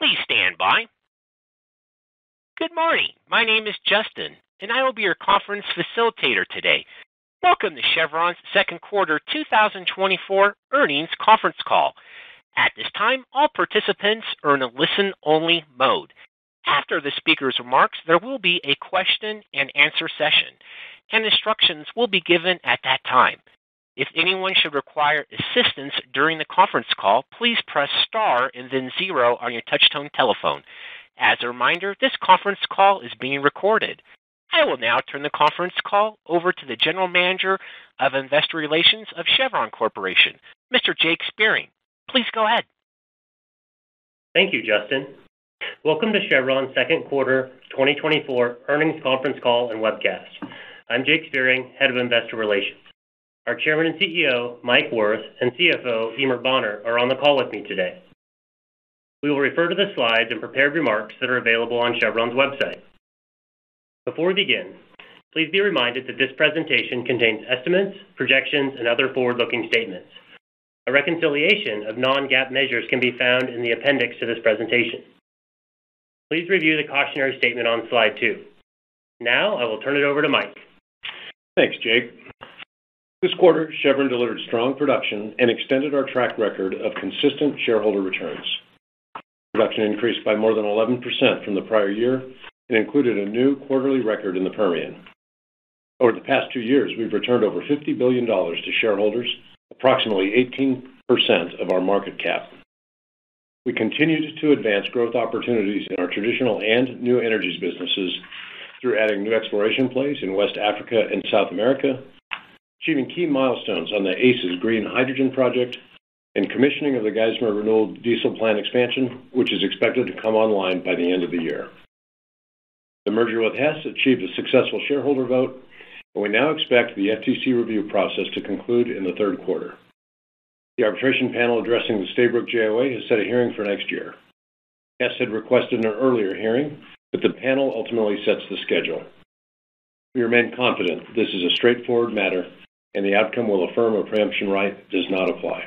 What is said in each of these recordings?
Please stand by. Good morning. My name is Justin, and I will be your conference facilitator today. Welcome to Chevron's second quarter 2024 earnings conference call. At this time, all participants are in a listen-only mode. After the speaker's remarks, there will be a question-and-answer session, and instructions will be given at that time. If anyone should require assistance during the conference call, please press star and then 0 on your touch-tone telephone. As a reminder, this conference call is being recorded. I will now turn the conference call over to the General Manager of Investor Relations of Chevron Corporation, Mr. Jake Spearing. Please go ahead. Thank you, Justin. Welcome to Chevron's second quarter 2024 earnings conference call and webcast. I'm Jake Spearing, Head of Investor Relations. Our Chairman and CEO, Mike Wirth, and CFO, Eimear Bonner, are on the call with me today. We will refer to the slides and prepared remarks that are available on Chevron's website. Before we begin, please be reminded that this presentation contains estimates, projections, and other forward-looking statements. A reconciliation of non-GAAP measures can be found in the appendix to this presentation. Please review the cautionary statement on slide 2. Now, I will turn it over to Mike. Thanks, Jake. This quarter, Chevron delivered strong production and extended our track record of consistent shareholder returns. Production increased by more than 11% from the prior year and included a new quarterly record in the Permian. Over the past 2 years, we've returned over $50 billion to shareholders, approximately 18% of our market cap. We continued to advance growth opportunities in our traditional and new energies businesses through adding new exploration plays in West Africa and South America, achieving key milestones on the ACES Green Hydrogen project, and commissioning of the Geismar Renewable Diesel Plant expansion, which is expected to come online by the end of the year. The merger with Hess achieved a successful shareholder vote, and we now expect the FTC review process to conclude in the third quarter. The arbitration panel addressing the Stabroek JOA has set a hearing for next year. Hess had requested an earlier hearing, but the panel ultimately sets the schedule. We remain confident this is a straightforward matter, and the outcome will affirm a preemption right does not apply.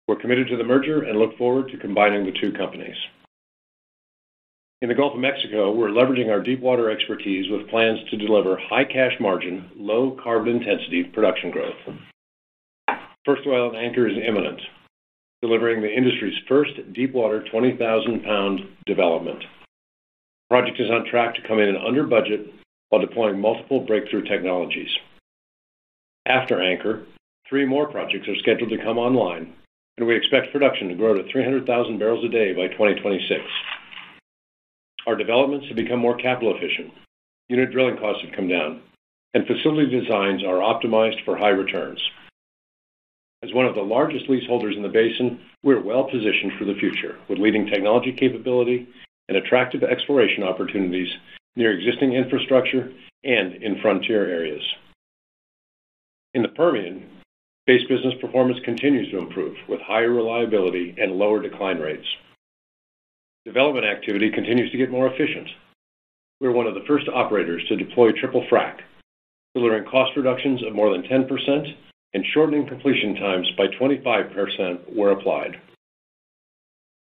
We're committed to the merger and look forward to combining the two companies. In the Gulf of Mexico, we're leveraging our deepwater expertise with plans to deliver high cash margin, low carbon intensity production growth. First oil at Anchor is imminent, delivering the industry's first deepwater 20,000-pound development. The project is on track to come in under budget while deploying multiple breakthrough technologies. After Anchor, 3 more projects are scheduled to come online, and we expect production to grow to 300,000 barrels a day by 2026. Our developments have become more capital efficient, unit drilling costs have come down, and facility designs are optimized for high returns. As one of the largest leaseholders in the basin, we're well positioned for the future, with leading technology capability and attractive exploration opportunities near existing infrastructure and in frontier areas. In the Permian, base business performance continues to improve with higher reliability and lower decline rates. Development activity continues to get more efficient. We're one of the first operators to deploy triple frac, delivering cost reductions of more than 10% and shortening completion times by 25% where applied.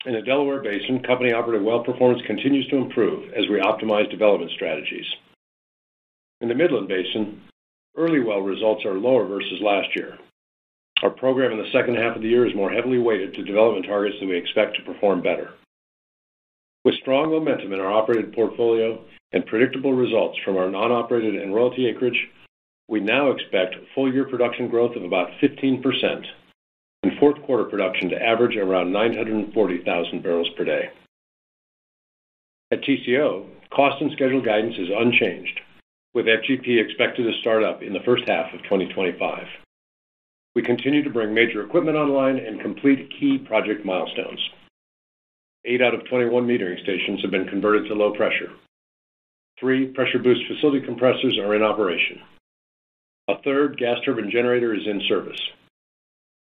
In the Delaware Basin, company-operated well performance continues to improve as we optimize development strategies. In the Midland Basin, early well results are lower versus last year. Our program in the second half of the year is more heavily weighted to development targets that we expect to perform better. With strong momentum in our operated portfolio and predictable results from our non-operated and royalty acreage, we now expect full-year production growth of about 15% and fourth quarter production to average around 940,000 barrels per day. At TCO, cost and schedule guidance is unchanged, with FGP expected to start up in the first half of 2025. We continue to bring major equipment online and complete key project milestones. 8 out of 21 metering stations have been converted to low pressure. 3 pressure boost facility compressors are in operation. A third gas turbine generator is in service.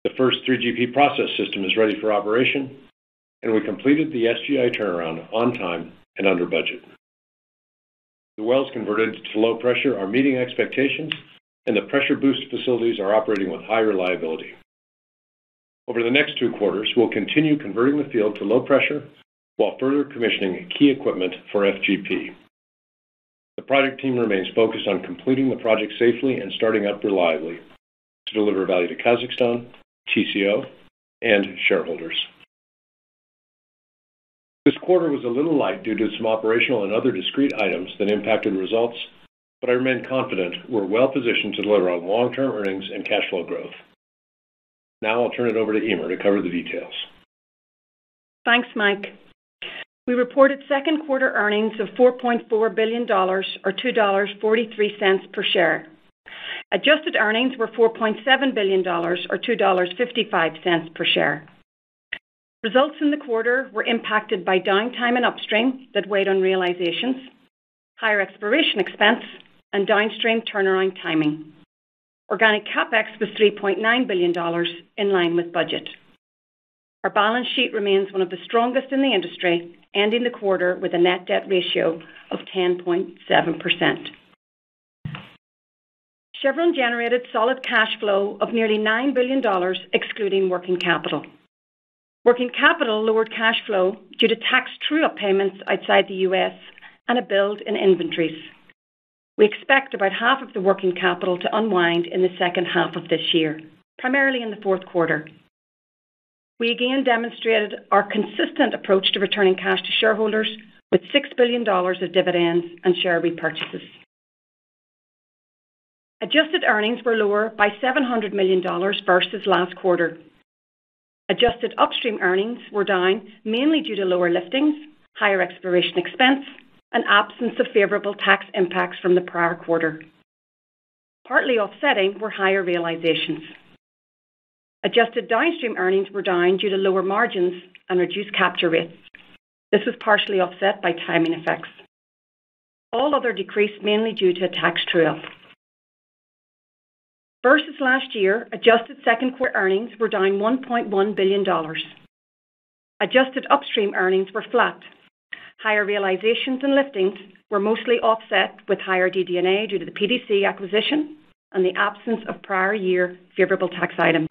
The first 3GP process system is ready for operation, and we completed the SGI turnaround on time and under budget. The wells converted to low pressure are meeting expectations, and the pressure boost facilities are operating with high reliability. Over the next 2 quarters, we'll continue converting the field to low pressure while further commissioning key equipment for FGP. The project team remains focused on completing the project safely and starting up reliably to deliver value to Kazakhstan, TCO, and shareholders. This quarter was a little light due to some operational and other discrete items that impacted results, but I remain confident we're well positioned to deliver on long-term earnings and cash flow growth. Now I'll turn it over to Eimear to cover the details. Thanks, Mike. We reported second quarter earnings of $4.4 billion, or $2.43 per share. Adjusted earnings were $4.7 billion, or $2.55 per share. Results in the quarter were impacted by downtime in upstream that weighed on realizations, higher exploration expense, and downstream turnaround timing. Organic CapEx was $3.9 billion, in line with budget. Our balance sheet remains one of the strongest in the industry, ending the quarter with a net debt ratio of 10.7%. Chevron generated solid cash flow of nearly $9 billion, excluding working capital. Working capital lowered cash flow due to tax true-up payments outside the U.S. and a build in inventories. We expect about half of the working capital to unwind in the second half of this year, primarily in the fourth quarter. We again demonstrated our consistent approach to returning cash to shareholders with $6 billion of dividends and share repurchases. Adjusted earnings were lower by $700 million versus last quarter. Adjusted upstream earnings were down mainly due to lower liftings, higher exploration expense, and absence of favorable tax impacts from the prior quarter. Partly offsetting were higher realizations. Adjusted downstream earnings were down due to lower margins and reduced capture rates. This was partially offset by timing effects. All other decreased mainly due to a tax true-up. Versus last year, adjusted second quarter earnings were down $1.1 billion. Adjusted upstream earnings were flat. Higher realizations and liftings were mostly offset with higher DD&A due to the PDC acquisition and the absence of prior year favorable tax items.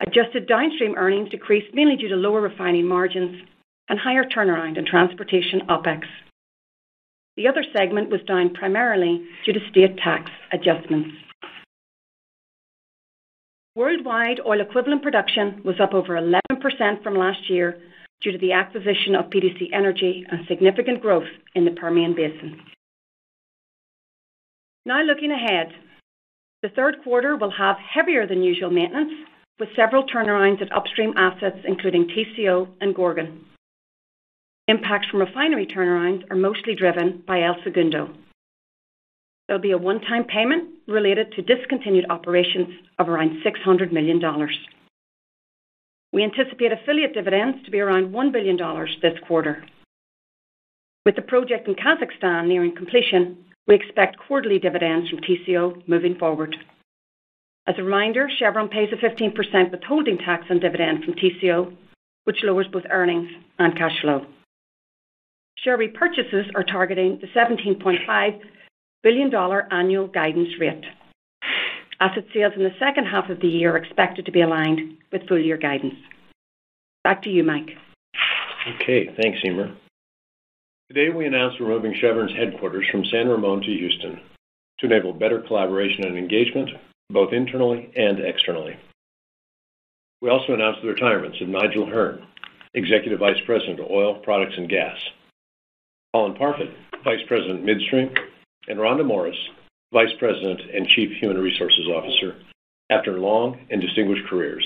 Adjusted downstream earnings decreased mainly due to lower refining margins and higher turnaround and transportation OPEX. The other segment was down primarily due to state tax adjustments. Worldwide oil equivalent production was up over 11% from last year due to the acquisition of PDC Energy and significant growth in the Permian Basin. Now looking ahead, the third quarter will have heavier than usual maintenance with several turnarounds at upstream assets including TCO and Gorgon. Impacts from refinery turnarounds are mostly driven by El Segundo. There will be a one-time payment related to discontinued operations of around $600 million. We anticipate affiliate dividends to be around $1 billion this quarter. With the project in Kazakhstan nearing completion, we expect quarterly dividends from TCO moving forward. As a reminder, Chevron pays a 15% withholding tax on dividend from TCO, which lowers both earnings and cash flow. Share repurchases are targeting the $17.5 billion annual guidance rate. Asset sales in the second half of the year are expected to be aligned with full year guidance. Back to you, Mike. Okay, thanks, Eimear. Today we announced we're moving Chevron's headquarters from San Ramon to Houston to enable better collaboration and engagement, both internally and externally. We also announced the retirements of Nigel Hearne, Executive Vice President of Oil, Products and Gas, Colin Parfitt, Vice President Midstream, and Rhonda Morris, Vice President and Chief Human Resources Officer, after long and distinguished careers.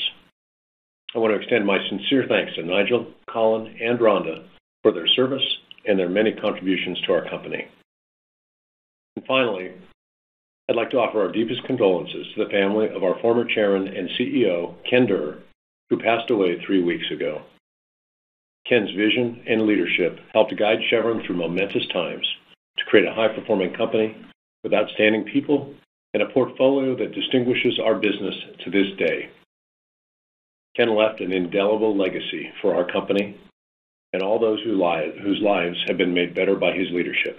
I want to extend my sincere thanks to Nigel, Colin, and Rhonda for their service and their many contributions to our company. And finally, I'd like to offer our deepest condolences to the family of our former Chairman and CEO, Ken Durr, who passed away 3 weeks ago. Ken's vision and leadership helped guide Chevron through momentous times to create a high-performing company with outstanding people and a portfolio that distinguishes our business to this day. Ken left an indelible legacy for our company and all those whose lives have been made better by his leadership.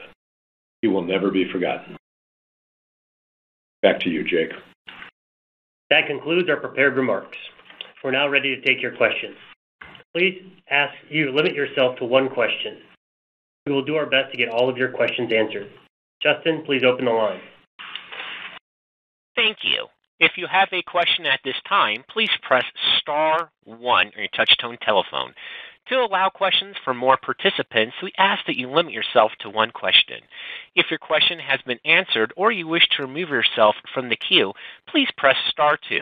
He will never be forgotten. Back to you, Jake. That concludes our prepared remarks. We're now ready to take your questions. Please ask you to limit yourself to one question. We will do our best to get all of your questions answered. Justin, please open the line. Thank you. If you have a question at this time, please press star 1 on your touch-tone telephone. To allow questions for more participants, we ask that you limit yourself to one question. If your question has been answered or you wish to remove yourself from the queue, please press star 2.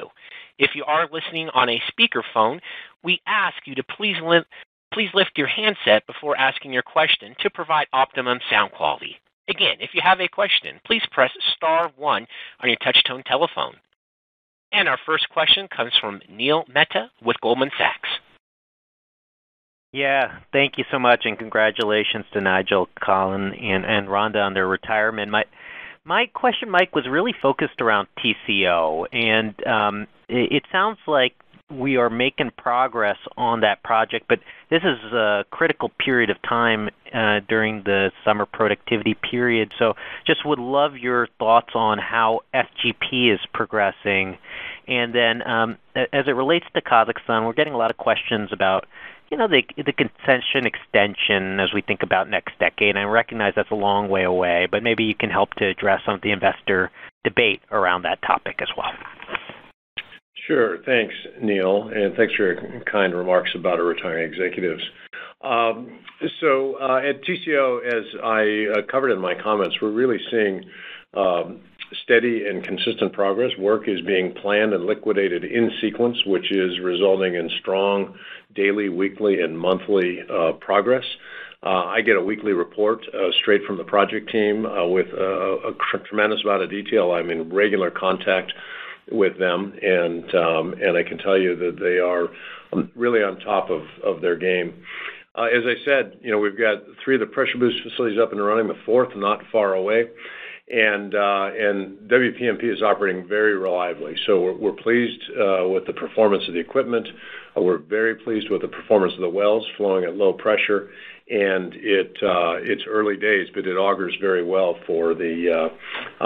If you are listening on a speakerphone, we ask you to please lift your handset before asking your question to provide optimum sound quality. Again, if you have a question, please press star 1 on your touch-tone telephone. And our first question comes from Neil Mehta with Goldman Sachs. Yeah, thank you so much, and congratulations to Nigel, Colin, and Rhonda on their retirement. My question, Mike, was really focused around TCO, and it sounds like we are making progress on that project, but this is a critical period of time during the summer productivity period. So just would love your thoughts on how FGP is progressing. And then as it relates to Kazakhstan, we're getting a lot of questions about the concession extension as we think about next decade. And I recognize that's a long way away, but maybe you can help to address some of the investor debate around that topic as well. Sure. Thanks, Neil, and thanks for your kind remarks about our retiring executives. So at TCO, as I covered in my comments, we're really seeing steady and consistent progress. Work is being planned and liquidated in sequence, which is resulting in strong daily, weekly, and monthly progress. I get a weekly report straight from the project team with a tremendous amount of detail. I'm in regular contact with them, and I can tell you that they are really on top of their game. As I said, we've got 3 of the pressure boost facilities up and running, the 4th not far away, and WPMP is operating very reliably. So we're pleased with the performance of the equipment. We're very pleased with the performance of the wells flowing at low pressure, and it's early days, but it augurs very well for the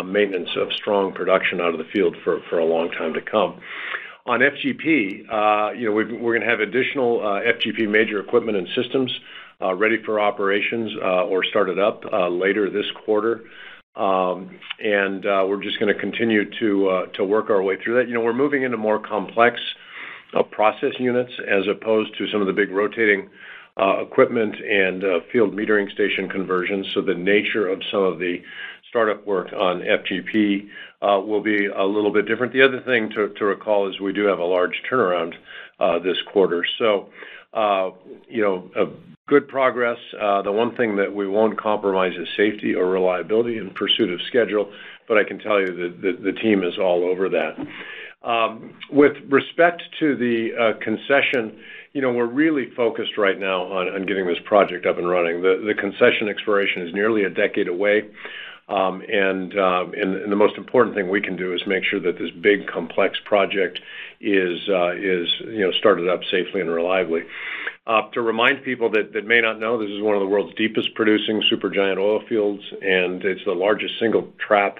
maintenance of strong production out of the field for a long time to come. On FGP, we're going to have additional FGP major equipment and systems ready for operations or started up later this quarter. And we're just going to continue to work our way through that. We're moving into more complex process units as opposed to some of the big rotating equipment and field metering station conversions. So the nature of some of the startup work on FGP will be a little bit different. The other thing to recall is we do have a large turnaround this quarter. So, good progress. The one thing that we won't compromise is safety or reliability in pursuit of schedule, but I can tell you that the team is all over that. With respect to the concession, we're really focused right now on getting this project up and running. The concession expiration is nearly a decade away, and the most important thing we can do is make sure that this big, complex project is started up safely and reliably. To remind people that may not know, this is one of the world's deepest producing supergiant oil fields, and it's the largest single trap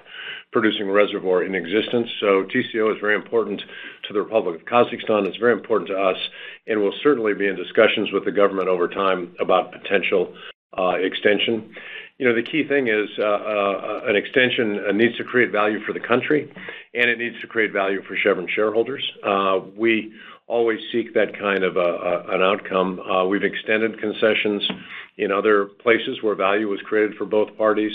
producing reservoir in existence. So TCO is very important to the Republic of Kazakhstan. It's very important to us, and we'll certainly be in discussions with the government over time about potential extension. The key thing is an extension needs to create value for the country, and it needs to create value for Chevron shareholders. We always seek that kind of an outcome. We've extended concessions in other places where value was created for both parties.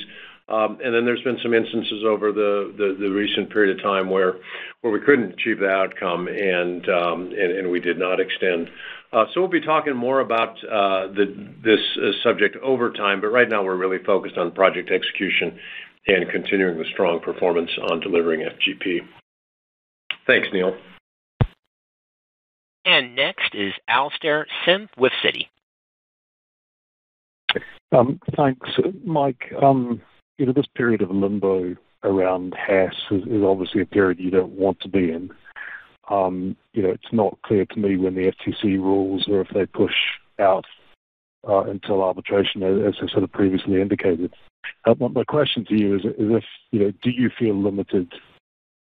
And then there's been some instances over the recent period of time where we couldn't achieve the outcome, and we did not extend. So we'll be talking more about this subject over time, but right now we're really focused on project execution and continuing the strong performance on delivering FGP. Thanks, Neil. And next is Alastair Sim with Citi. Thanks, Mike. This period of limbo around Hess is obviously a period you don't want to be in. It's not clear to me when the FTC rules or if they push out until arbitration, as I sort of previously indicated. My question to you is if, do you feel limited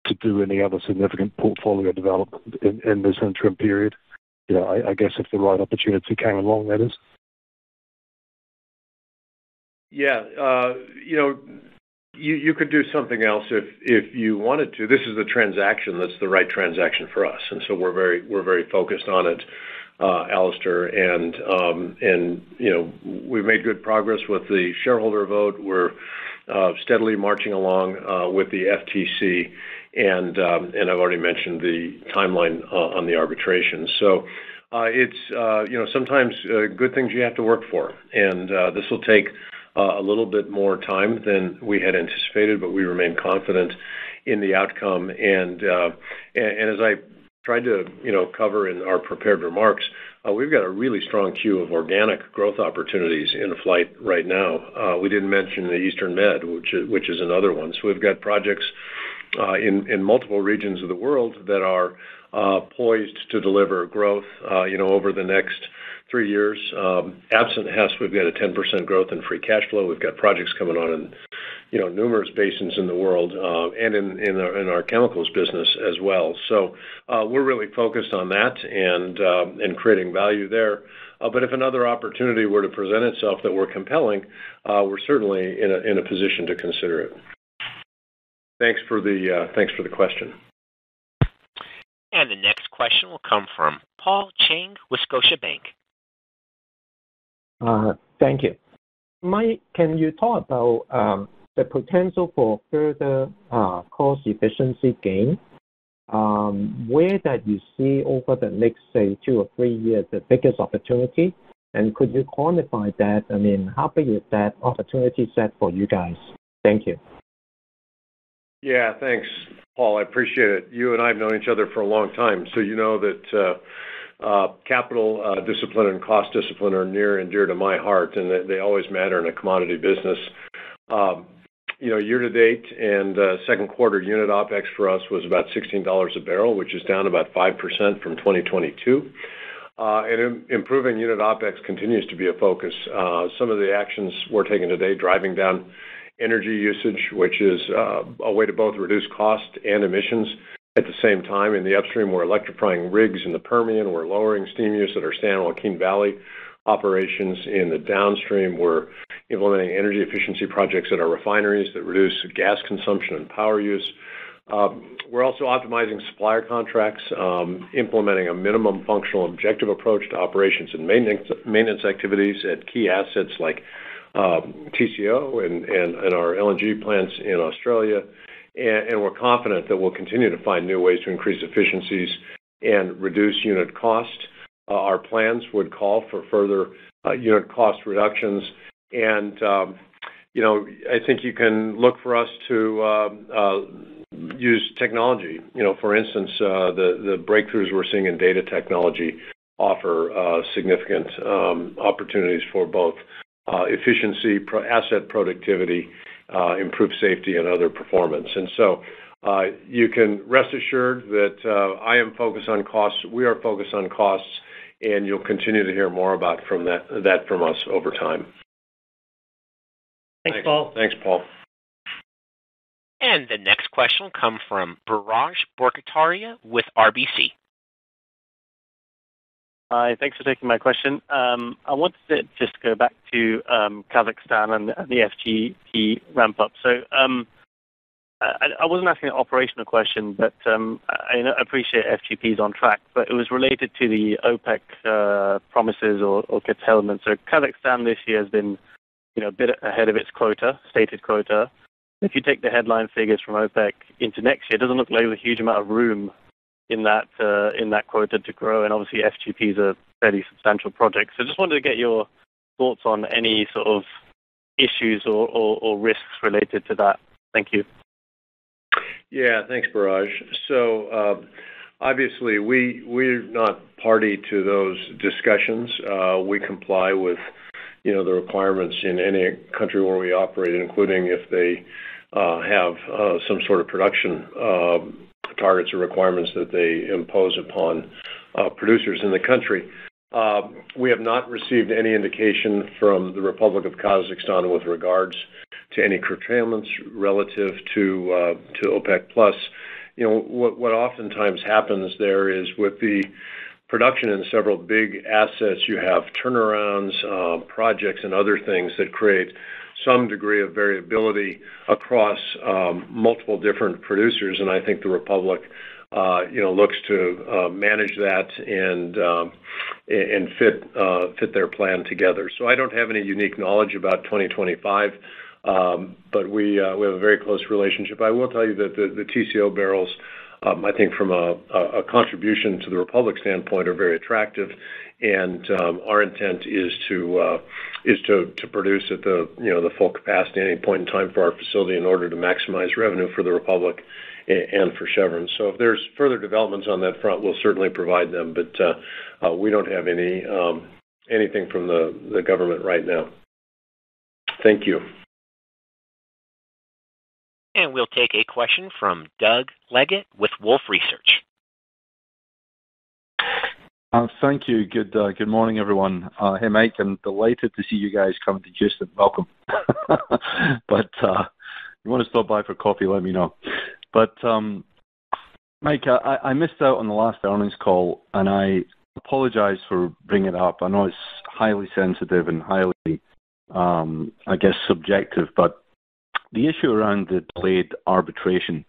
to do any other significant portfolio development in this interim period? I guess if the right opportunity came along, that is. Yeah, you could do something else if you wanted to. This is the transaction that's the right transaction for us, and so we're very focused on it, Alistair. And we've made good progress with the shareholder vote. We're steadily marching along with the FTC, and I've already mentioned the timeline on the arbitration. So it's sometimes good things you have to work for, and this will take a little bit more time than we had anticipated, but we remain confident in the outcome. And as I tried to cover in our prepared remarks, we've got a really strong queue of organic growth opportunities in flight right now. We didn't mention the Eastern Med, which is another one. So we've got projects in multiple regions of the world that are poised to deliver growth over the next 3 years. Absent Hess, we've got a 10% growth in free cash flow. We've got projects coming on in numerous basins in the world and in our chemicals business as well. So we're really focused on that and creating value there. But if another opportunity were to present itself that were compelling, we're certainly in a position to consider it. Thanks for the question. And the next question will come from Paul Cheng with Scotiabank. Thank you. Mike, can you talk about the potential for further cost efficiency gain? Where that you see over the next, say, 2 or 3 years, the biggest opportunity? And could you quantify that? I mean, how big is that opportunity set for you guys? Thank you. Yeah, thanks, Paul. I appreciate it. You and I have known each other for a long time, so you know that capital discipline and cost discipline are near and dear to my heart, and they always matter in a commodity business. Year to date and second quarter unit OPEX for us was about $16 a barrel, which is down about 5% from 2022. And improving unit OPEX continues to be a focus. Some of the actions we're taking today, driving down energy usage, which is a way to both reduce cost and emissions at the same time. In the upstream, we're electrifying rigs in the Permian. We're lowering steam use at our San Joaquin Valley operations. In the downstream, we're implementing energy efficiency projects at our refineries that reduce gas consumption and power use. We're also optimizing supplier contracts, implementing a minimum functional objective approach to operations and maintenance activities at key assets like TCO and our LNG plants in Australia. And we're confident that we'll continue to find new ways to increase efficiencies and reduce unit cost. Our plans would call for further unit cost reductions. And, I think you can look for us to use technology. For instance, the breakthroughs we're seeing in data technology offer significant opportunities for both efficiency, asset productivity, improved safety, and other performance. And so you can rest assured that I am focused on costs. We are focused on costs, and you'll continue to hear more about that from us over time. Thanks, Paul. Thanks, Paul. And the next question will come from Biraj Borkhataria with RBC. Hi, thanks for taking my question. I wanted to just go back to Kazakhstan and the FGP ramp-up. So I wasn't asking an operational question, but I appreciate FGP is on track, but it was related to the OPEC promises or curtailment. So Kazakhstan this year has been a bit ahead of its stated quota. If you take the headline figures from OPEC into next year, it doesn't look like there's a huge amount of room in that quota to grow, and obviously FGP is a fairly substantial project. So just wanted to get your thoughts on any sort of issues or risks related to that. Thank you. Yeah, thanks, Biraj. So obviously we're not party to those discussions. We comply with the requirements in any country where we operate, including if they have some sort of production targets or requirements that they impose upon producers in the country. We have not received any indication from the Republic of Kazakhstan with regards to any curtailments relative to OPEC+. What oftentimes happens there is with the production in several big assets, you have turnarounds, projects, and other things that create some degree of variability across multiple different producers. And I think the Republic, looks to manage that and fit their plan together. So I don't have any unique knowledge about 2025, but we have a very close relationship. I will tell you that the TCO barrels, I think from a contribution to the Republic standpoint, are very attractive, and our intent is to produce at the full capacity at any point in time for our facility in order to maximize revenue for the Republic and for Chevron. So if there's further developments on that front, we'll certainly provide them, but we don't have anything from the government right now. Thank you. And we'll take a question from Doug Leggett with Wolfe Research. Thank you. Good morning, everyone. Hey, Mike, I'm delighted to see you guys coming to Houston. Welcome. But you want to stop by for coffee, let me know. But, Mike, I missed out on the last earnings call, and I apologize for bringing it up. I know it's highly sensitive and highly, subjective, but the issue around the delayed arbitration,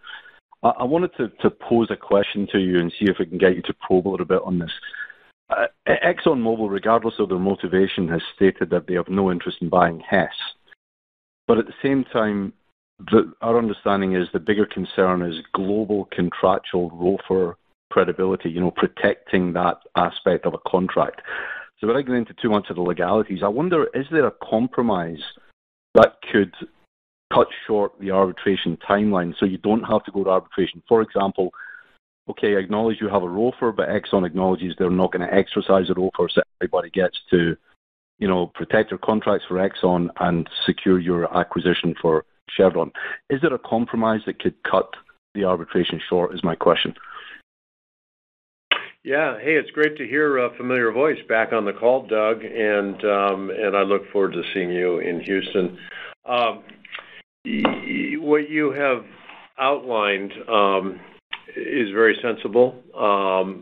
I wanted to pose a question to you and see if we can get you to probe a little bit on this. ExxonMobil, regardless of their motivation, has stated that they have no interest in buying Hess. But at the same time, our understanding is the bigger concern is global contractual ROFR credibility, protecting that aspect of a contract. So without getting into too much of the legalities, I wonder, is there a compromise that could cut short the arbitration timeline so you don't have to go to arbitration? For example, okay, I acknowledge you have a ROFR, but Exxon acknowledges they're not going to exercise a ROFR, so everybody gets to, protect their contracts for Exxon and secure your acquisition for Chevron. Is there a compromise that could cut the arbitration short, is my question. Yeah. Hey, it's great to hear a familiar voice back on the call, Doug, and I look forward to seeing you in Houston. What you have outlined is very sensible.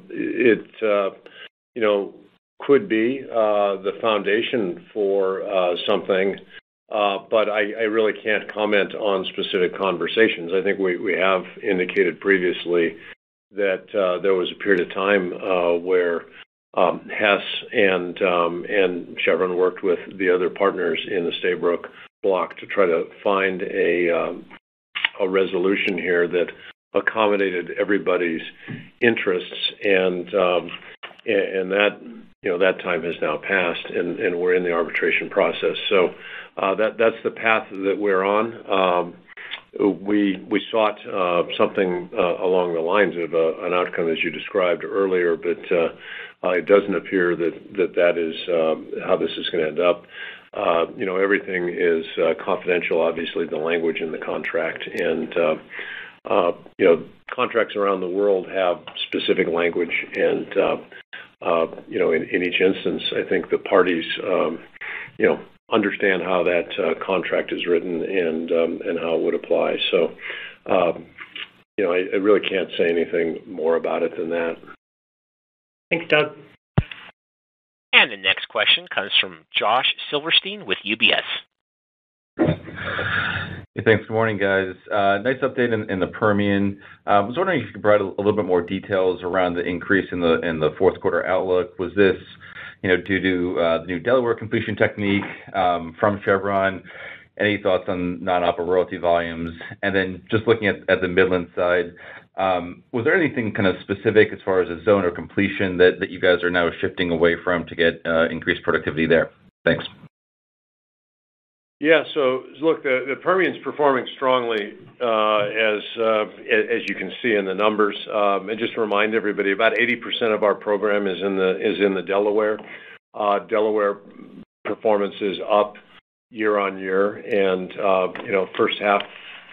It could be the foundation for something, but I really can't comment on specific conversations. I think we have indicated previously that there was a period of time where Hess and Chevron worked with the other partners in the Staybrook block to try to find a resolution here that accommodated everybody's interests, and that time has now passed, and we're in the arbitration process. So that's the path that we're on. We sought something along the lines of an outcome as you described earlier, but it doesn't appear that is how this is going to end up. Everything is confidential, obviously, the language in the contract, and contracts around the world have specific language, and in each instance, I think the parties understand how that contract is written and how it would apply. So, I really can't say anything more about it than that. Thanks, Doug. And the next question comes from Josh Silverstein with UBS. Hey, thanks. Good morning, guys. Nice update in the Permian. I was wondering if you could provide a little bit more details around the increase in the fourth quarter outlook. Was this, due to the new Delaware completion technique from Chevron? Any thoughts on non-op or royalty volumes? And then just looking at the Midland side, was there anything kind of specific as far as a zone or completion that you guys are now shifting away from to get increased productivity there? Thanks. Yeah, so look, the Permian's performing strongly as you can see in the numbers. And just to remind everybody, about 80% of our program is in the Delaware. Delaware performance is up year on year, and first half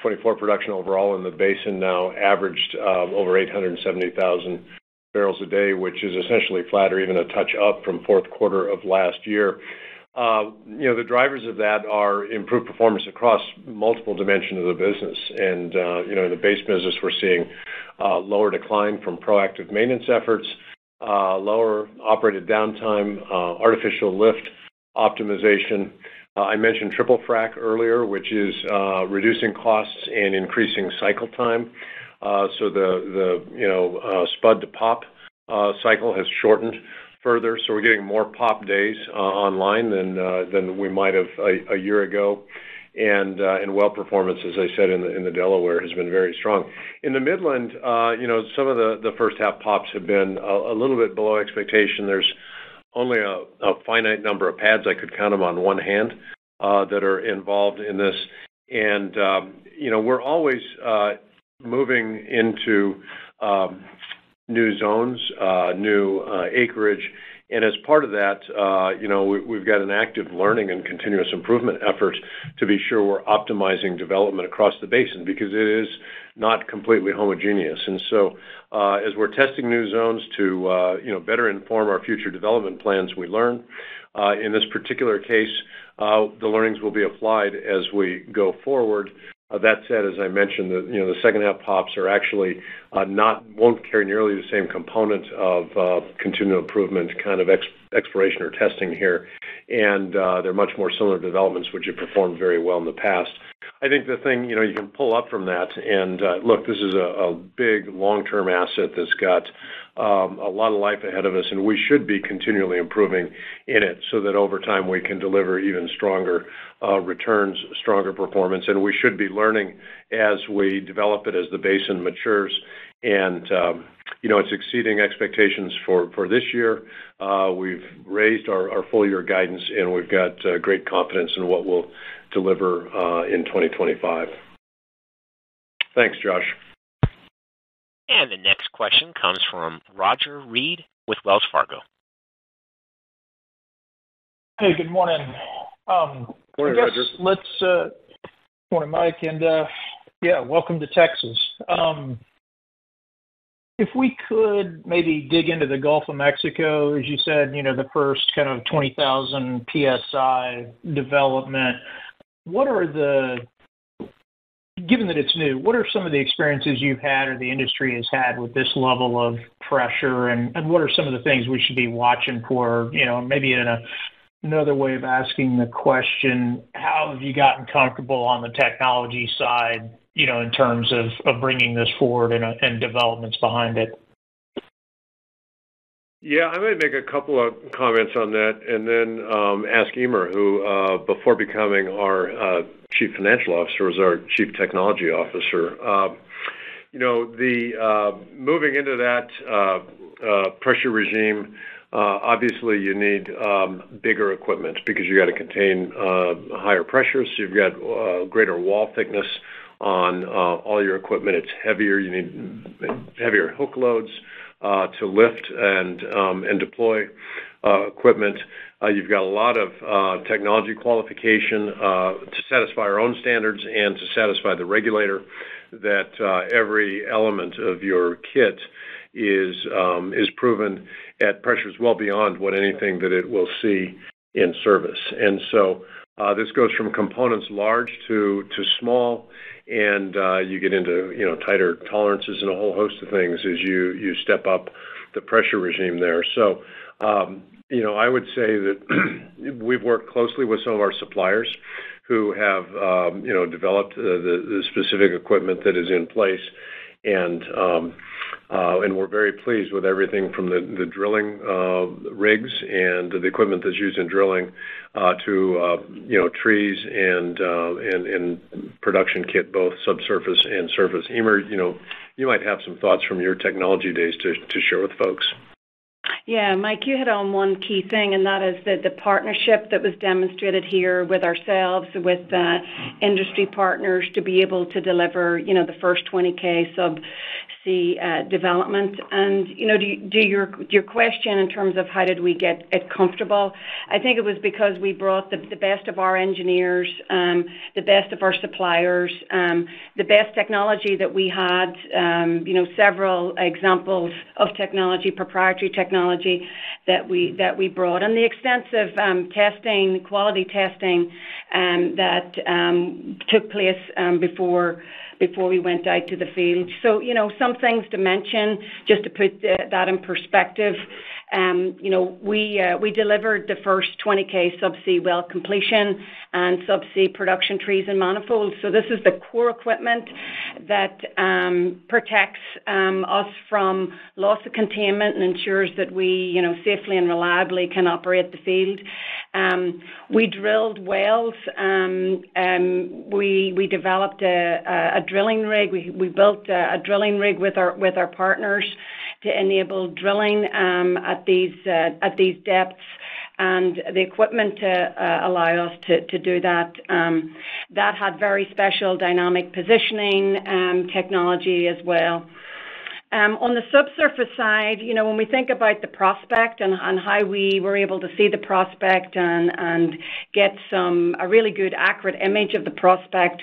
24 production overall in the basin now averaged over 870,000 barrels a day, which is essentially flat or even a touch up from fourth quarter of last year. The drivers of that are improved performance across multiple dimensions of the business. And, in the base business, we're seeing lower decline from proactive maintenance efforts. lower operated downtime, artificial lift optimization. I mentioned triple frac earlier, which is reducing costs and increasing cycle time. So the spud to pop cycle has shortened further. So we're getting more pop days online than we might have a year ago. And well performance, as I said, in the Delaware has been very strong. In the Midland, some of the first half pops have been a little bit below expectation. There's only a finite number of pads. I could count them on one hand that are involved in this. And, we're always moving into new zones, new acreage. And as part of that, we've got an active learning and continuous improvement effort to be sure we're optimizing development across the basin because it is not completely homogeneous. And so as we're testing new zones to, better inform our future development plans, we learn. In this particular case, the learnings will be applied as we go forward. That said, as I mentioned, the second half pops are actually won't carry nearly the same component of continual improvement kind of exploration or testing here, and they're much more similar developments which have performed very well in the past. I think the thing you can pull up from that, and look, this is a big long-term asset that's got a lot of life ahead of us, and we should be continually improving in it so that over time we can deliver even stronger returns, stronger performance, and we should be learning as we develop it as the basin matures. And it's exceeding expectations for this year. We've raised our full year guidance, and we've got great confidence in what we'll deliver in 2025. Thanks, Josh. And the next question comes from Roger Reed with Wells Fargo. Hey, good morning. Morning, Roger. Morning, Mike, and welcome to Texas. If we could maybe dig into the Gulf of Mexico, as you said, the first kind of 20,000 PSI development. Given that it's new, what are some of the experiences you've had or the industry has had with this level of pressure, and what are some of the things we should be watching for? Maybe in another way of asking the question, how have you gotten comfortable on the technology side, in terms of bringing this forward and developments behind it? Yeah, I might make a couple of comments on that and then ask Eimear, who, before becoming our Chief Financial Officer, was our Chief Technology Officer. Moving into that pressure regime, obviously you need bigger equipment because you got to contain higher pressures. So you've got greater wall thickness on all your equipment. It's heavier. You need heavier hook loads to lift and deploy equipment. You've got a lot of technology qualification to satisfy our own standards and to satisfy the regulator that every element of your kit is proven at pressures well beyond what anything that it will see in service. And so this goes from components large to small, and you get into tighter tolerances and a whole host of things as you step up the pressure regime there. So I would say that we've worked closely with some of our suppliers who have developed the specific equipment that is in place, and we're very pleased with everything from the drilling rigs and the equipment that's used in drilling to trees and production kit, both subsurface and surface. Eimear, you might have some thoughts from your technology days to share with folks. Yeah, Mike, you hit on one key thing, and that is the partnership that was demonstrated here with ourselves, with industry partners to be able to deliver, the first 20K subsea development. And, to your question in terms of how did we get it comfortable, I think it was because we brought the best of our engineers, the best of our suppliers, the best technology that we had, several examples of technology, proprietary technology technology that we brought, and the extensive testing, quality testing that took place before we went out to the field. So, some things to mention, just to put that in perspective. We delivered the first 20K subsea well completion and subsea production trees and manifolds. So this is the core equipment that protects us from loss of containment and ensures that we, safely and reliably can operate the field. We drilled wells. We developed a drilling rig. We built a drilling rig with our partners to enable drilling at these depths, and the equipment to allow us to do that. That had very special dynamic positioning technology as well. On the subsurface side, when we think about the prospect and how we were able to see the prospect and get a really good, accurate image of the prospect,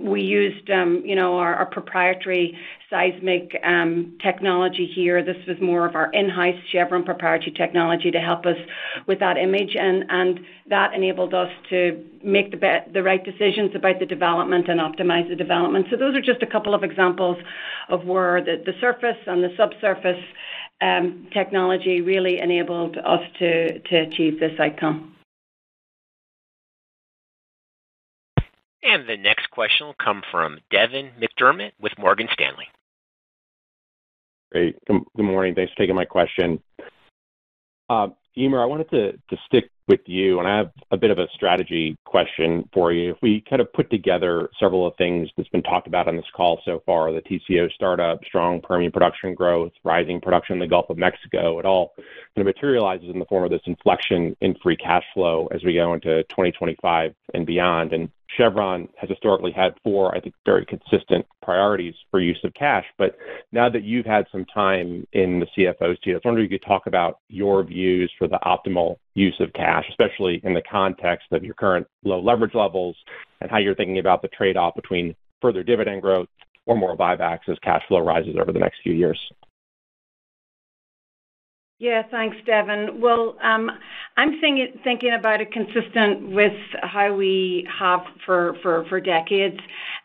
we used, our proprietary seismic technology here. This was more of our in-house Chevron proprietary technology to help us with that image, and that enabled us to make the right decisions about the development and optimize the development. So those are just a couple of examples of where the surface and the subsurface technology really enabled us to achieve this outcome. And the next question will come from Devin McDermott with Morgan Stanley. Great. Good morning. Thanks for taking my question. Eimear, I wanted to stick with you, and I have a bit of a strategy question for you. If we kind of put together several of things that's been talked about on this call so far, the TCO startup, strong Permian production growth, rising production in the Gulf of Mexico, it all kind of materializes in the form of this inflection in free cash flow as we go into 2025 and beyond. And Chevron has historically had 4, I think, very consistent priorities for use of cash. But now that you've had some time in the CFO seat, I was wondering if you could talk about your views for the optimal use of cash, especially in the context of your current low leverage levels, and how you're thinking about the trade-off between further dividend growth or more buybacks as cash flow rises over the next few years. Yeah, thanks, Devin. Well, I'm thinking about it consistent with how we have for decades,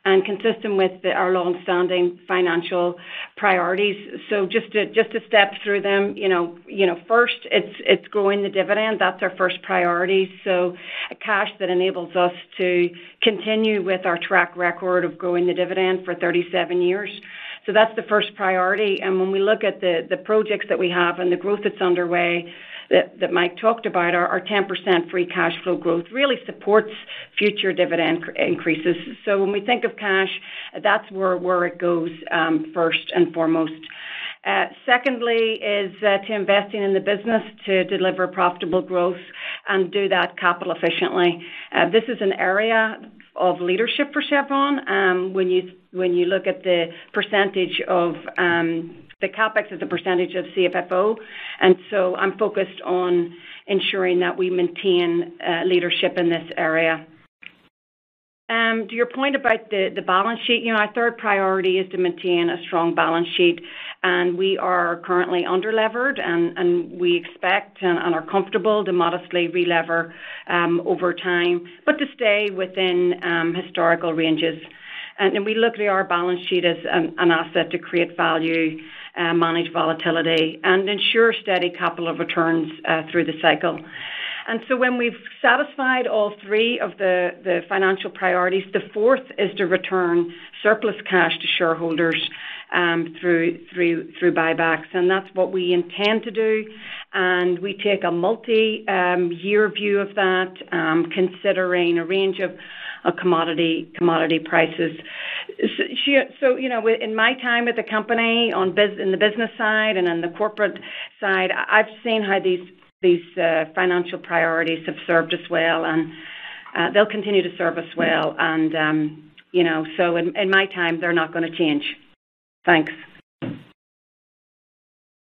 and consistent with our long-standing financial priorities. So just to step through them, first it's growing the dividend. That's our first priority. So a cash that enables us to continue with our track record of growing the dividend for 37 years. So that's the first priority. And when we look at the projects that we have and the growth that's underway that Mike talked about, our 10% free cash flow growth really supports future dividend increases. So when we think of cash, that's where it goes first and foremost. Secondly is to investing in the business to deliver profitable growth and do that capital efficiently. This is an area of leadership for Chevron. When you look at the percentage of the CapEx as a percentage of CFFO, and so I'm focused on ensuring that we maintain leadership in this area. To your point about the balance sheet, our third priority is to maintain a strong balance sheet, and we are currently underlevered, and we expect and are comfortable to modestly relever over time, but to stay within historical ranges. And we look at our balance sheet as an asset to create value, manage volatility, and ensure steady capital returns through the cycle. And so when we've satisfied all 3 of the financial priorities, the fourth is to return surplus cash to shareholders through buybacks, and that's what we intend to do. And we take a multi-year view of that, considering a range of commodity prices. So in my time at the company, in the business side and on the corporate side, I've seen how these financial priorities have served us well, and they'll continue to serve us well. And so in my time, they're not going to change. Thanks.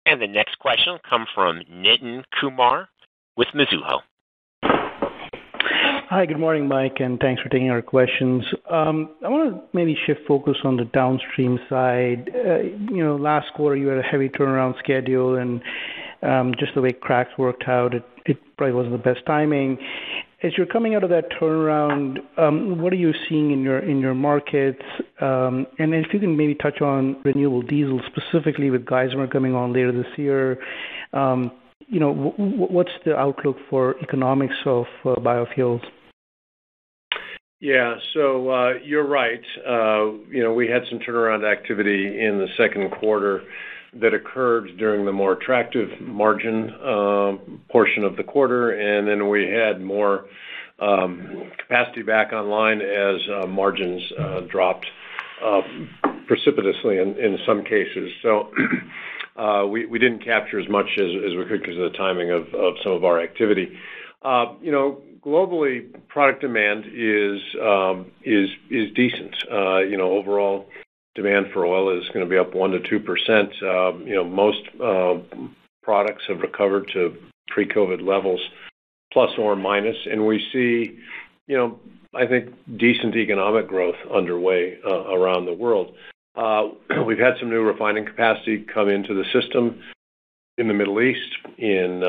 And the next question will come from Nitin Kumar with Mizuho. Hi, good morning, Mike, and thanks for taking our questions. I want to maybe shift focus on the downstream side. Last quarter you had a heavy turnaround schedule, and just the way cracks worked out, it probably wasn't the best timing. As you're coming out of that turnaround, what are you seeing in your markets? And if you can maybe touch on renewable diesel, specifically with Geismar coming on later this year, what's the outlook for economics of biofuels? Yeah, so you're right. We had some turnaround activity in the second quarter that occurred during the more attractive margin portion of the quarter, and then we had more capacity back online as margins dropped precipitously in some cases. So we didn't capture as much as we could because of the timing of some of our activity. Globally, product demand is decent. Overall demand for oil is going to be up 1% to 2%. Most products have recovered to pre-COVID levels, plus or minus, and we see, I think, decent economic growth underway around the world. We've had some new refining capacity come into the system in the Middle East, in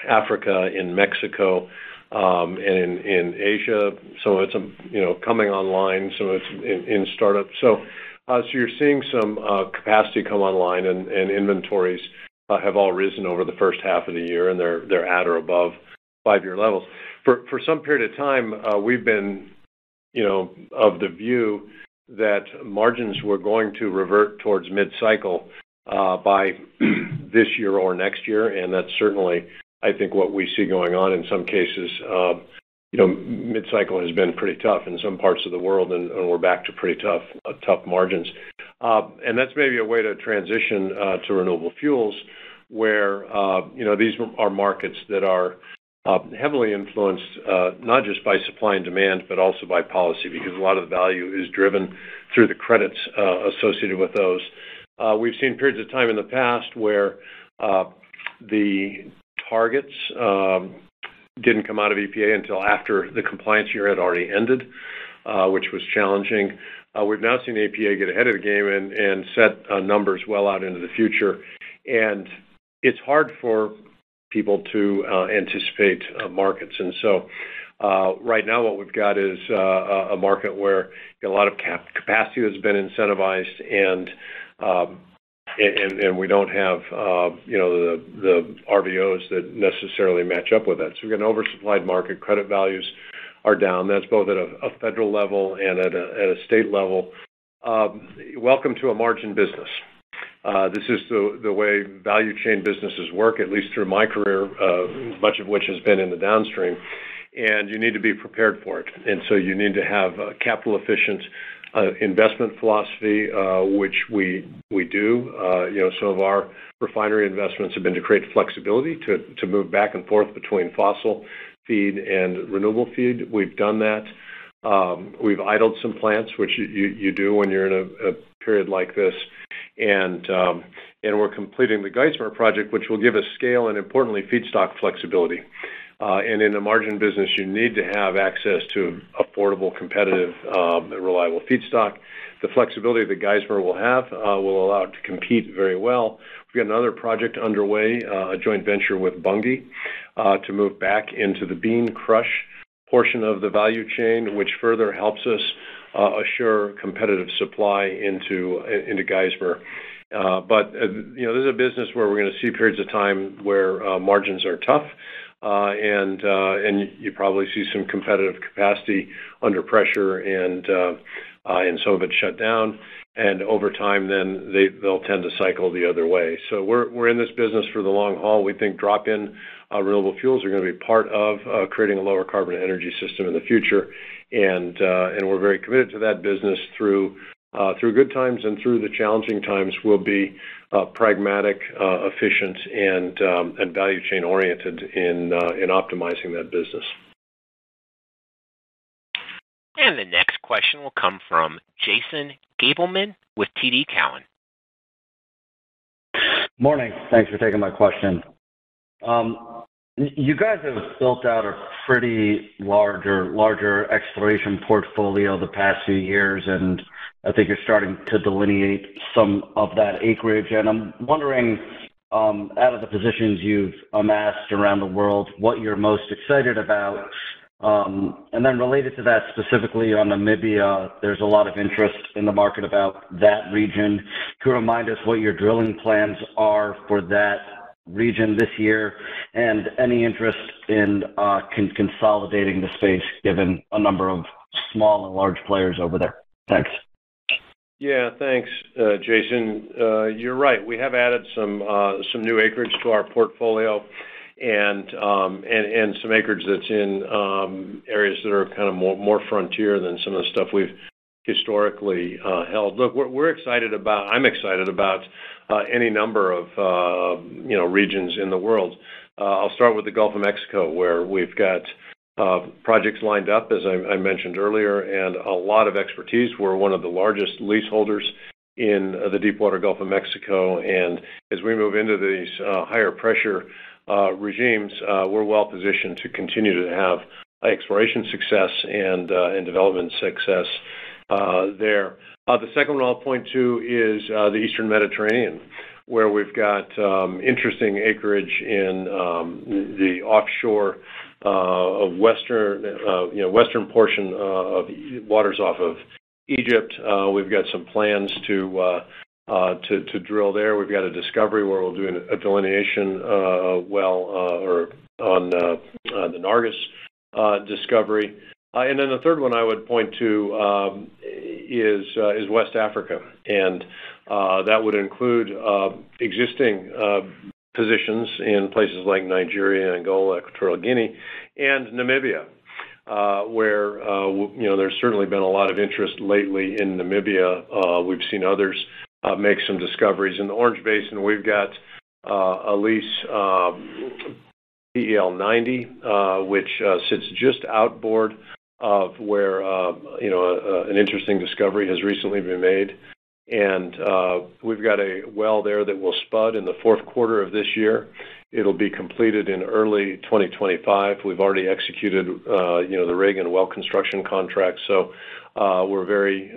Africa, in Mexico, and in Asia. Some of it's coming online, some of it's in startup. So you're seeing some capacity come online, and inventories have all risen over the first half of the year, and they're at or above 5-year levels. For some period of time, we've been, of the view that margins were going to revert towards mid-cycle by this year or next year, and that's certainly, I think, what we see going on in some cases. Mid-cycle has been pretty tough in some parts of the world, and we're back to pretty tough margins. And that's maybe a way to transition to renewable fuels, where these are markets that are heavily influenced not just by supply and demand, but also by policy, because a lot of the value is driven through the credits associated with those. We've seen periods of time in the past where the targets didn't come out of EPA until after the compliance year had already ended, which was challenging. We've now seen EPA get ahead of the game and set numbers well out into the future. And it's hard for people to anticipate markets. And so right now what we've got is a market where a lot of capacity has been incentivized, and we don't have the RVOs that necessarily match up with that. So we've got an oversupplied market. Credit values are down. That's both at a federal level and at a state level. Welcome to a margin business. This is the way value chain businesses work, at least through my career, much of which has been in the downstream. And you need to be prepared for it. And so you need to have a capital efficient investment philosophy, which we do. Some of our refinery investments have been to create flexibility to move back and forth between fossil feed and renewable feed. We've done that. We've idled some plants, which you do when you're in a period like this. And we're completing the Geismar project, which will give us scale and, importantly, feedstock flexibility. And in a margin business, you need to have access to affordable, competitive, reliable feedstock. The flexibility that Geismar will have will allow it to compete very well. We've got another project underway, a joint venture with Bunge, to move back into the bean crush portion of the value chain, which further helps us assure competitive supply into Geismar. But this is a business where we're going to see periods of time where margins are tough. And you probably see some competitive capacity under pressure, and some of it shut down. And over time, then they'll tend to cycle the other way. So we're in this business for the long haul. We think drop-in renewable fuels are going to be part of creating a lower carbon energy system in the future, and we're very committed to that business through good times and through the challenging times. We'll be pragmatic, efficient, and value chain oriented in optimizing that business. And the next question will come from Jason Gabelman with TD Cowen. Morning. Thanks for taking my question. You guys have built out a pretty larger exploration portfolio the past few years, and I think you're starting to delineate some of that acreage. And I'm wondering, out of the positions you've amassed around the world, what you're most excited about. And then related to that, specifically on Namibia, there's a lot of interest in the market about that region. Could you remind us what your drilling plans are for that region this year, and any interest in consolidating the space, given a number of small and large players over there? Thanks. Yeah, thanks, Jason. You're right. We have added some new acreage to our portfolio, and some acreage that's in areas that are kind of more frontier than some of the stuff we've historically held. Look, we're excited about. I'm excited about any number of regions in the world. I'll start with the Gulf of Mexico, where we've got projects lined up, as I mentioned earlier, and a lot of expertise. We're one of the largest leaseholders in the deepwater Gulf of Mexico, and as we move into these higher pressure regimes, we're well positioned to continue to have exploration success and development success there. The second one I'll point to is the Eastern Mediterranean, where we've got interesting acreage in the offshore of western portion of waters off of Egypt. We've got some plans to drill there. We've got a discovery where we'll do a delineation or on the Nargis discovery. And then the third one I would point to is West Africa, and that would include existing positions in places like Nigeria, Angola, Equatorial Guinea, and Namibia, where there's certainly been a lot of interest lately in Namibia. We've seen others make some discoveries in the Orange Basin. We've got a lease, PEL 90, which sits just outboard of where an interesting discovery has recently been made. And we've got a well there that will spud in the fourth quarter of this year. It'll be completed in early 2025. We've already executed, the rig and well construction contract. So we're very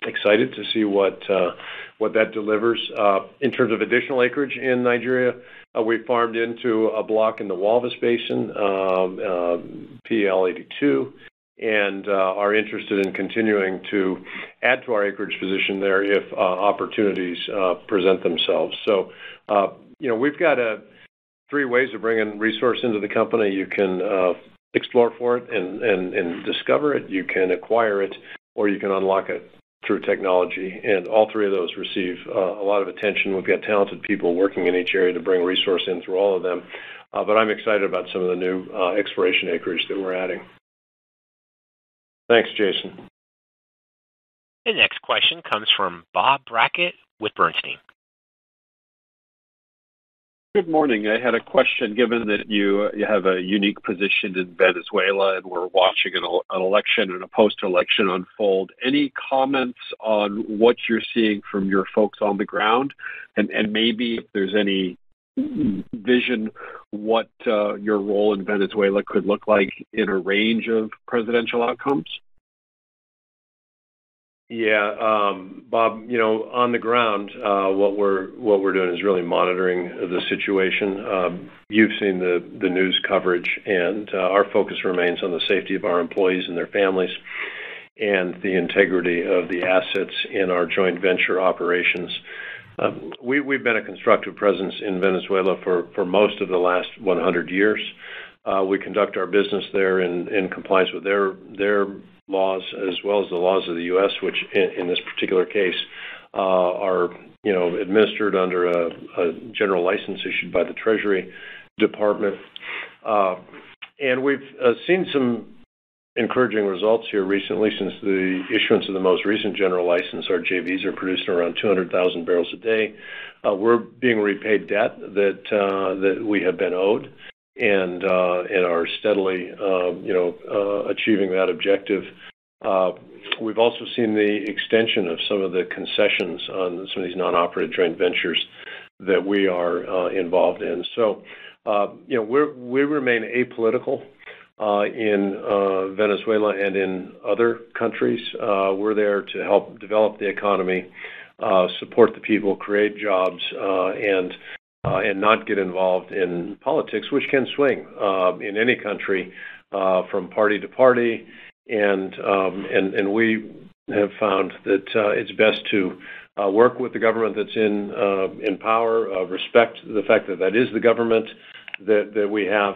excited to see what that delivers. In terms of additional acreage in Nigeria, we farmed into a block in the Walvis Basin, PEL 82. And are interested in continuing to add to our acreage position there if opportunities present themselves. So, we've got three ways of bringing resource into the company. You can explore for it and discover it. You can acquire it, or you can unlock it through technology. And all three of those receive a lot of attention. We've got talented people working in each area to bring resource in through all of them. But I'm excited about some of the new exploration acreage that we're adding. Thanks, Jason. The next question comes from Bob Brackett with Bernstein. Good morning. I had a question, given that you have a unique position in Venezuela and we're watching an election and a post-election unfold. Any comments on what you're seeing from your folks on the ground, and maybe if there's any vision what your role in Venezuela could look like in a range of presidential outcomes? Yeah, Bob, on the ground, what we're doing is really monitoring the situation. You've seen the news coverage, and our focus remains on the safety of our employees and their families and the integrity of the assets in our joint venture operations. We've been a constructive presence in Venezuela for most of the last 100 years. We conduct our business there in compliance with their laws as well as the laws of the U.S., which in this particular case are administered under a general license issued by the Treasury Department. And we've seen some encouraging results here recently. Since the issuance of the most recent general license, our JVs are producing around 200,000 barrels a day. We're being repaid debt that we have been owed, and are steadily achieving that objective. We've also seen the extension of some of the concessions on some of these non-operated joint ventures that we are involved in. So, we remain apolitical in Venezuela and in other countries. We're there to help develop the economy, support the people, create jobs, and and not get involved in politics, which can swing in any country from party to party. And we have found that it's best to work with the government that's in power, respect the fact that that is the government that we have,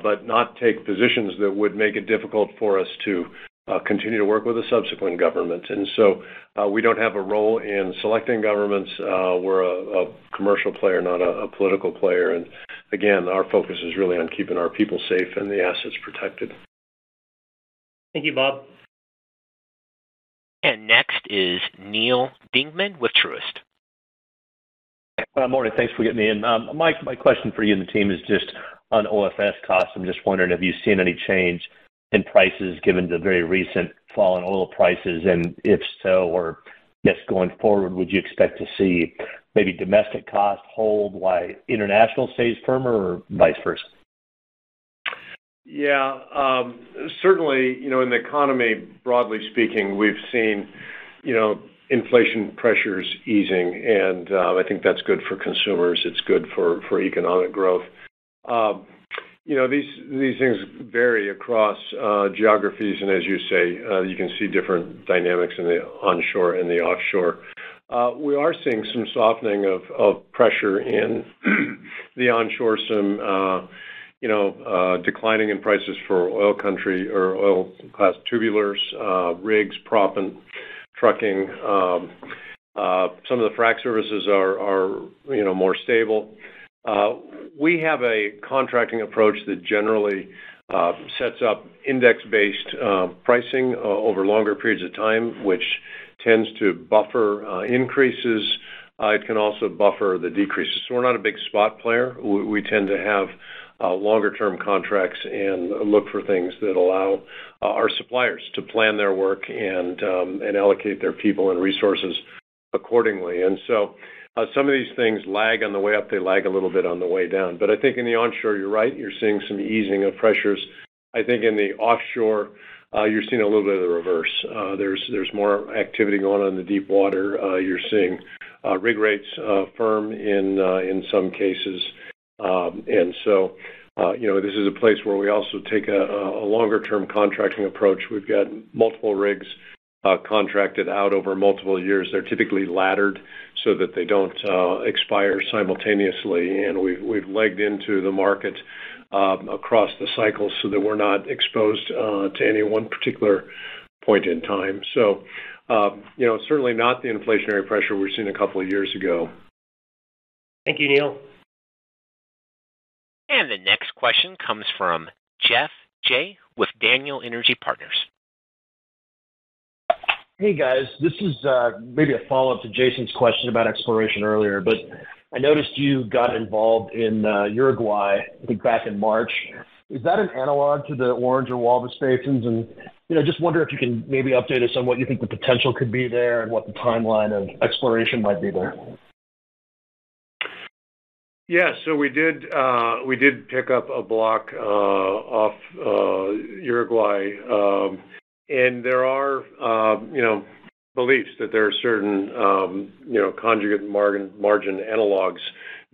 but not take positions that would make it difficult for us to continue to work with a subsequent government. And so we don't have a role in selecting governments. We're a commercial player, not a political player. And again, our focus is really on keeping our people safe and the assets protected. Thank you, Bob. And next is Neil Dingman with Truist. Morning. Thanks for getting me in. Mike, my question for you and the team is just on OFS costs. I'm just wondering, have you seen any change in prices given the very recent fall in oil prices? And if so, or yes, going forward, would you expect to see maybe domestic costs hold while international stays firmer or vice versa? Yeah, certainly, in the economy, broadly speaking, we've seen, inflation pressures easing, and I think that's good for consumers. It's good for economic growth. These things vary across geographies, and as you say, you can see different dynamics in the onshore and the offshore. We are seeing some softening of pressure in the onshore, some declining in prices for oil country or oil class tubulars, rigs, proppant, trucking. Some of the frac services are more stable. We have a contracting approach that generally sets up index-based pricing over longer periods of time, which tends to buffer increases. It can also buffer the decreases. So we're not a big spot player. We tend to have longer-term contracts and look for things that allow our suppliers to plan their work and allocate their people and resources accordingly. And so some of these things lag on the way up. They lag a little bit on the way down. But I think in the onshore, you're right. You're seeing some easing of pressures. I think in the offshore, you're seeing a little bit of the reverse. There's more activity going on in the deep water. You're seeing rig rates firm in some cases. And so, this is a place where we also take a longer-term contracting approach. We've got multiple rigs contracted out over multiple years. They're typically laddered so that they don't expire simultaneously, and we've legged into the market across the cycle so that we're not exposed to any one particular point in time. So, certainly not the inflationary pressure we've seen a couple of years ago. Thank you, Neil. And the next question comes from Jeff Jay with Daniel Energy Partners. Hey, guys. This is maybe a follow-up to Jason's question about exploration earlier, but I noticed you got involved in Uruguay, I think back in March. Is that an analog to the Orange or Walvis basins? And, just wonder if you can maybe update us on what you think the potential could be there and what the timeline of exploration might be there. Yeah, so we did pick up a block off Uruguay, and there are beliefs that there are certain conjugate margin analogs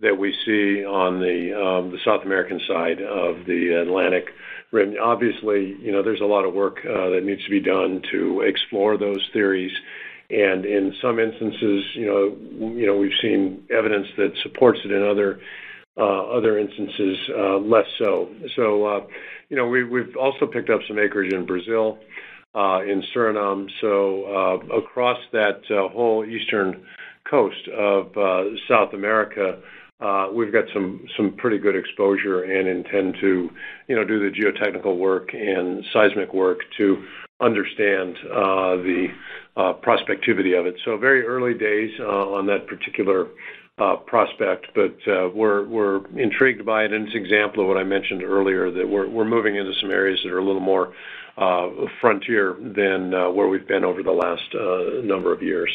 that we see on the South American side of the Atlantic Rim. Obviously, there's a lot of work that needs to be done to explore those theories. And in some instances, we've seen evidence that supports it. In other instances, less so. So, we've also picked up some acreage in Brazil, in Suriname. So across that whole eastern coast of South America, we've got some pretty good exposure and intend to, do the geotechnical work and seismic work to understand the prospectivity of it. So very early days on that particular prospect, but we're intrigued by it, and it's an example of what I mentioned earlier, that we're moving into some areas that are a little more frontier than where we've been over the last number of years.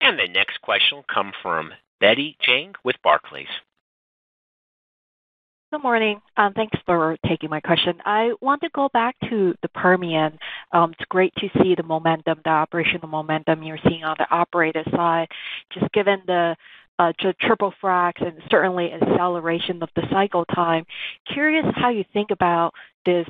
And the next question will come from Betty Jiang with Barclays. Good morning. Thanks for taking my question. I want to go back to the Permian. It's great to see the momentum, the operational momentum you're seeing on the operator side. Just given the triple fracs and certainly acceleration of the cycle time, curious how you think about this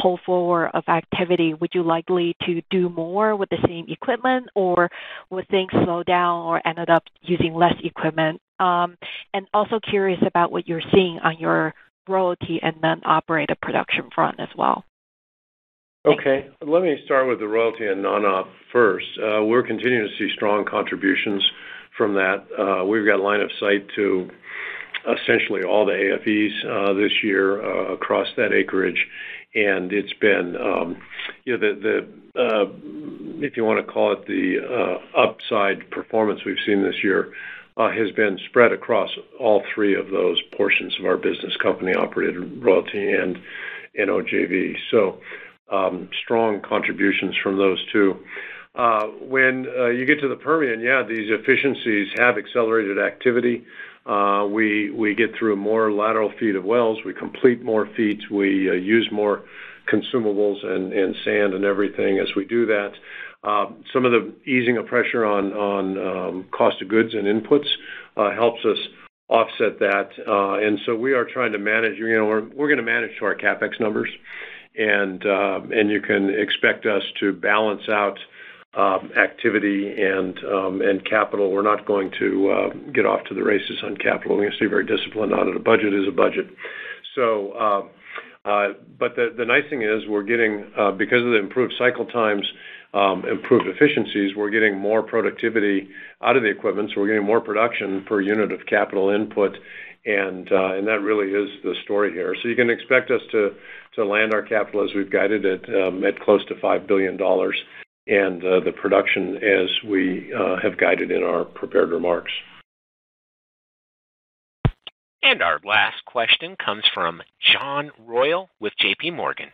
pull forward of activity. Would you likely to do more with the same equipment, or would things slow down or ended up using less equipment? And also curious about what you're seeing on your royalty and non-operated production front as well. Okay. Let me start with the royalty and non-op first. We're continuing to see strong contributions from that. We've got line of sight to essentially all the AFEs this year across that acreage, and it's been, if you want to call it the upside performance we've seen this year, has been spread across all three of those portions of our business: company-operated, royalty, and NOJV. So strong contributions from those two. When you get to the Permian, these efficiencies have accelerated activity. We get through more lateral feet of wells. We complete more feet. We use more consumables and sand and everything as we do that. Some of the easing of pressure on cost of goods and inputs helps us offset that. And so we are trying to manage. We're going to manage to our CapEx numbers, and you can expect us to balance out activity and capital. We're not going to get off to the races on capital. We're going to stay very disciplined on it. A budget is a budget. So, but the nice thing is we're getting, because of the improved cycle times, improved efficiencies, we're getting more productivity out of the equipment. So we're getting more production per unit of capital input, and that really is the story here. So you can expect us to land our capital as we've guided it at close to $5 billion. And the production as we have guided in our prepared remarks. And our last question comes from John Royal with J.P. Morgan.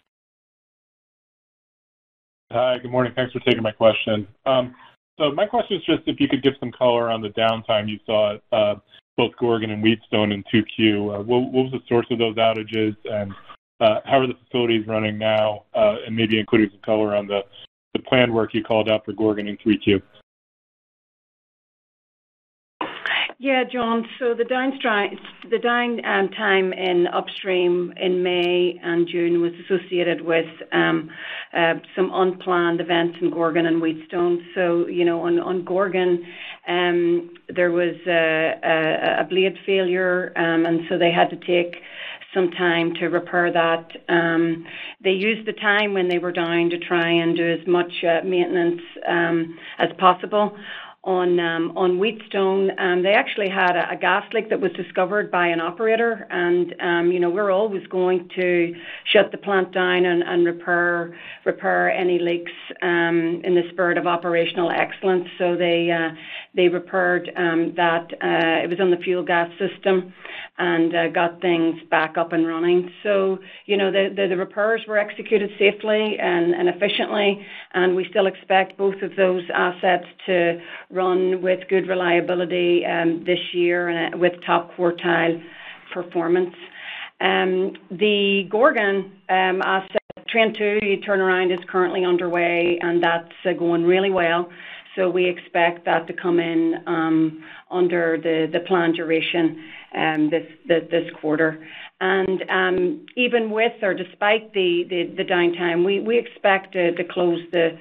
Hi, good morning. Thanks for taking my question. So my question is just if you could give some color on the downtime you saw at both Gorgon and Wheatstone in 2Q. What was the source of those outages, and how are the facilities running now, and maybe including some color on the planned work you called out for Gorgon in 3Q? Yeah, John. So the downtime in upstream in May and June was associated with some unplanned events in Gorgon and Wheatstone. So, on Gorgon, there was a blade failure, and so they had to take some time to repair that. They used the time when they were down to try and do as much maintenance as possible. On Wheatstone, they actually had a gas leak that was discovered by an operator, and we're always going to shut the plant down and repair any leaks in the spirit of operational excellence. So they repaired that. It was on the fuel gas system, and got things back up and running. So the repairs were executed safely and efficiently, and we still expect both of those assets to run with good reliability this year and with top quartile performance. The Gorgon asset, Train 2 turnaround is currently underway, and that's going really well. So we expect that to come in under the planned duration this quarter. And even with or despite the downtime, we expect to close the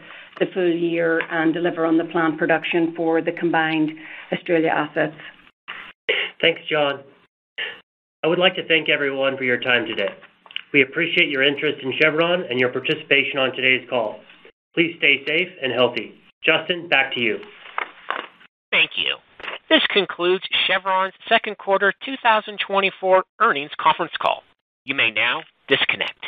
full year and deliver on the planned production for the combined Australia assets. Thanks, John. I would like to thank everyone for your time today. We appreciate your interest in Chevron and your participation on today's call. Please stay safe and healthy. Justin, back to you. Thank you. This concludes Chevron's second quarter 2024 earnings conference call. You may now disconnect.